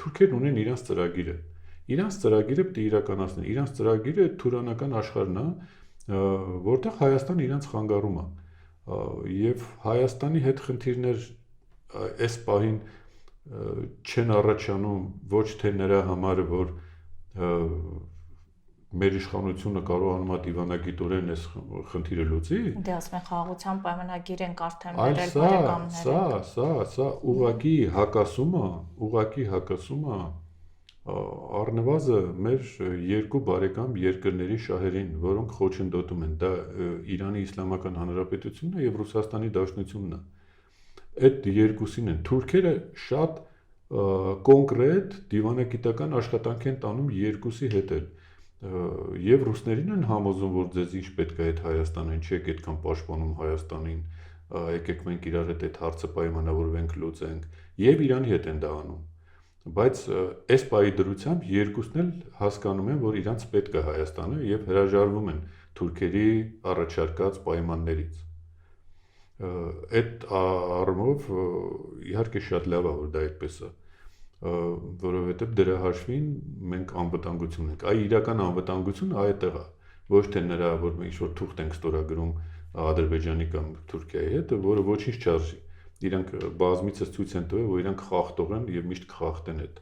թուրքերն ունեն իրենց ծրագիրը։ Իրանց ծրագիրը պետք է իրականացնեն։ Իրանց ծրագիրը թուրանական աշխարհն է, որտեղ Հայաստանը իրանց խանգարում է։ Եվ Հայաստանի հետ խնդիրներ այս պահին չեն առաջանում ոչ թե նրա համար, որ մեր իշխանությունը կարողանում է դիվանագիտորեն այս խնդիրը լուծի։ Դե ասում են խաղաղության պայմանագիր են կարդել Այլ ներել բարեկամները։ սա ուղղակի հակասում է առնվազն մեր երկու բարեկամ երկրների շահերին, որոնք խոչընդոտում են, դա Իրանի Իսլամական Հանրապետությունն է եւ Ռուսաստանի Դաշնությունն է։ Այդ երկուսին են թուրքերը շատ կոնկրետ դիվանագիտական աշխատանք են տանում երկուսի հետ էլ եւ ռուսներին են համոզում, որ ձեզ ինչ պետք է այդ Հայաստանին, չեք այդքան պաշտպանում Հայաստանին, եկեք մենք իրար հետ այդ հարցը պայմանավորվենք, լուծենք եւ Իրանի հետ են դա անում։ Բայց այս պահի դրությամբ երկուսն էլ հասկանում են, որ իրանց պետք է Հայաստանը եւ հրաժարվում են թուրքերի առաջարկած պայմաններից։ Այդ առումով իհարկե շատ լավ է, որ դա այդպես է, որովհետեւ դրա հաշվին մենք անվտանգություն ենք։ Այ իրական անվտանգությունը այդտեղ է, ոչ թե նրա, որ մենք ինչ-որ թուղթ ենք ստորագրում Ադրբեջանի կամ Թուրքիայի հետ, որը ոչինչ չարժի։ Իրանք բազմիցս ցույց են տվել, որ իրանք խախտող են եւ միշտ կխախտեն այդ